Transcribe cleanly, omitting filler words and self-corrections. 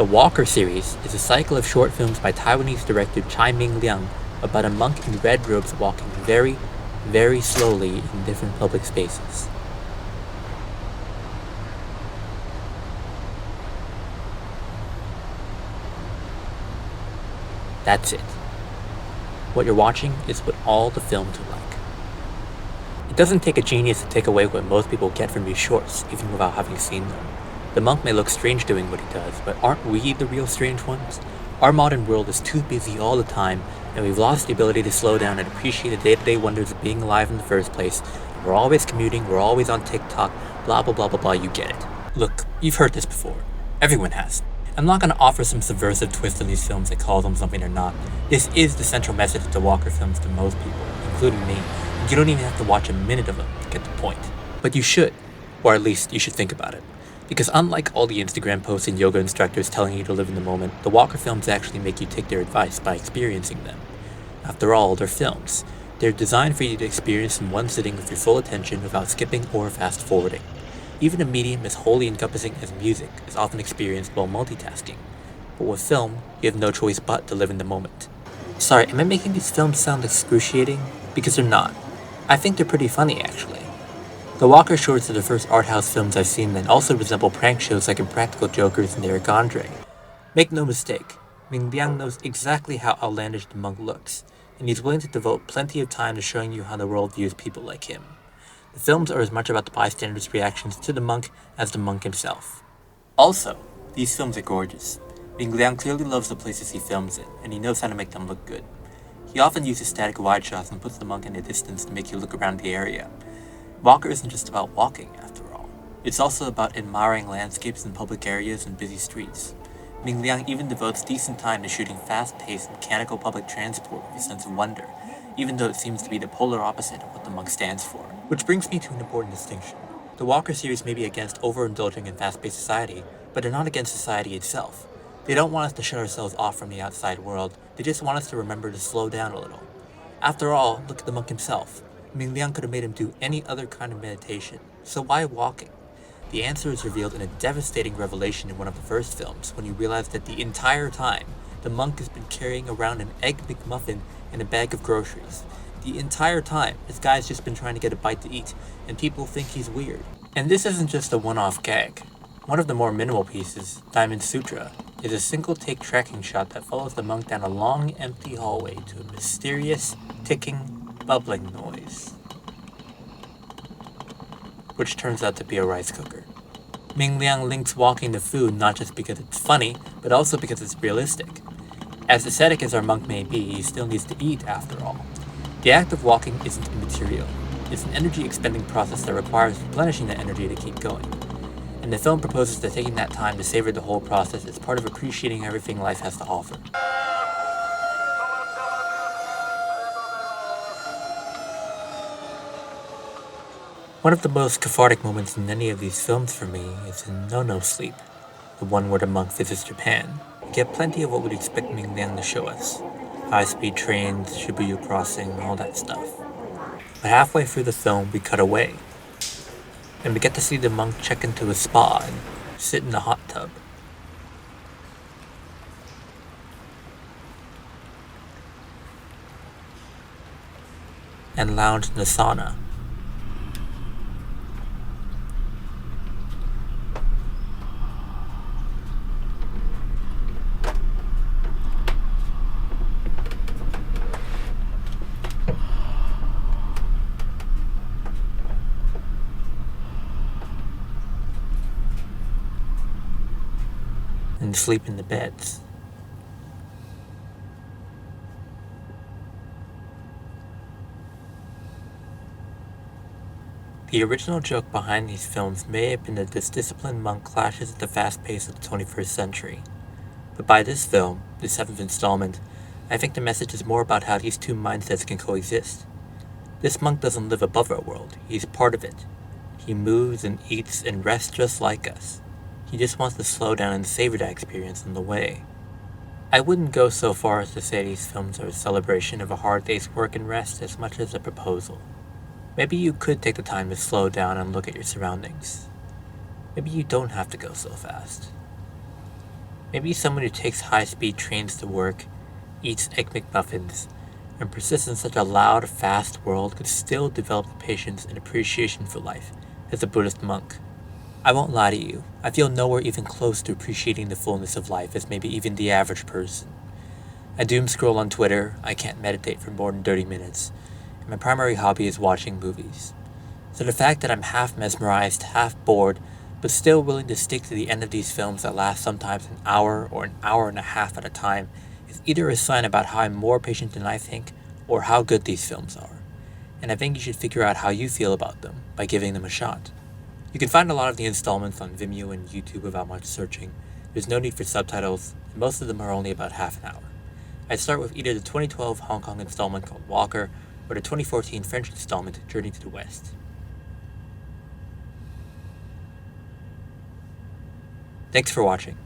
The Walker series is a cycle of short films by Taiwanese director Tsai Ming-liang about a monk in red robes walking very, very slowly in different public spaces. That's it. What you're watching is what all the films are like. It doesn't take a genius to take away what most people get from these shorts, even without having seen them. The monk may look strange doing what he does, but aren't we the real strange ones? Our modern world is too busy all the time, and we've lost the ability to slow down and appreciate the day-to-day wonders of being alive in the first place. We're always commuting, we're always on TikTok, blah blah blah blah blah, you get it. Look, you've heard this before. Everyone has. I'm not going to offer some subversive twist on these films that calls them something they're not. This is the central message of the Walker films to most people, including me, and you don't even have to watch a minute of them to get the point. But you should, or at least you should think about it. Because unlike all the Instagram posts and yoga instructors telling you to live in the moment, the Walker films actually make you take their advice by experiencing them. After all, they're films. They're designed for you to experience in one sitting with your full attention without skipping or fast forwarding. Even a medium as wholly encompassing as music is often experienced while multitasking. But with film, you have no choice but to live in the moment. Sorry, am I making these films sound excruciating? Because they're not. I think they're pretty funny, actually. The Walker shorts are the first art house films I've seen that also resemble prank shows like Impractical Jokers and Eric Andre. Make no mistake, Ming-liang knows exactly how outlandish the monk looks, and he's willing to devote plenty of time to showing you how the world views people like him. The films are as much about the bystanders' reactions to the monk as the monk himself. Also, these films are gorgeous. Ming-liang clearly loves the places he films in, and he knows how to make them look good. He often uses static wide shots and puts the monk in a distance to make you look around the area. Walker isn't just about walking, after all. It's also about admiring landscapes in public areas and busy streets. Ming-liang even devotes decent time to shooting fast-paced, mechanical public transport with a sense of wonder, even though it seems to be the polar opposite of what the monk stands for. Which brings me to an important distinction. The Walker series may be against overindulging in fast-paced society, but they're not against society itself. They don't want us to shut ourselves off from the outside world, they just want us to remember to slow down a little. After all, look at the monk himself. Ming-liang could have made him do any other kind of meditation, so why walking? The answer is revealed in a devastating revelation in one of the first films, when you realize that the entire time, the monk has been carrying around an Egg McMuffin and a bag of groceries. The entire time, this guy's just been trying to get a bite to eat, and people think he's weird. And this isn't just a one-off gag. One of the more minimal pieces, Diamond Sutra, is a single-take tracking shot that follows the monk down a long, empty hallway to a mysterious, ticking, bubbling noise, which turns out to be a rice cooker. Ming-liang links walking to food not just because it's funny, but also because it's realistic. As ascetic as our monk may be, he still needs to eat after all. The act of walking isn't immaterial. It's an energy-expending process that requires replenishing that energy to keep going. And the film proposes that taking that time to savor the whole process is part of appreciating everything life has to offer. One of the most cathartic moments in any of these films for me is in No Sleep, the one where the monk visits Japan. We get plenty of what we'd expect Ming-liang to show us. High-speed trains, Shibuya crossing, all that stuff. But halfway through the film, we cut away, and we get to see the monk check into a spa and sit in a hot tub. And lounge in the sauna. And sleep in the beds. The original joke behind these films may have been that this disciplined monk clashes with the fast pace of the 21st century. But by this film, the 7th installment, I think the message is more about how these two mindsets can coexist. This monk doesn't live above our world, he's part of it. He moves and eats and rests just like us. He just wants to slow down and savor that experience on the way. I wouldn't go so far as to say these films are a celebration of a hard day's work and rest as much as a proposal. Maybe you could take the time to slow down and look at your surroundings. Maybe you don't have to go so fast. Maybe someone who takes high-speed trains to work, eats Egg McMuffins, and persists in such a loud, fast world could still develop the patience and appreciation for life as a Buddhist monk. I won't lie to you, I feel nowhere even close to appreciating the fullness of life as maybe even the average person. I doom scroll on Twitter, I can't meditate for more than 30 minutes, and my primary hobby is watching movies. So the fact that I'm half mesmerized, half bored, but still willing to stick to the end of these films that last sometimes an hour or an hour and a half at a time is either a sign about how I'm more patient than I think or how good these films are. And I think you should figure out how you feel about them by giving them a shot. You can find a lot of the installments on Vimeo and YouTube without much searching. There's no need for subtitles, and most of them are only about half an hour. I'd start with either the 2012 Hong Kong installment called Walker or the 2014 French installment Journey to the West. Thanks for watching.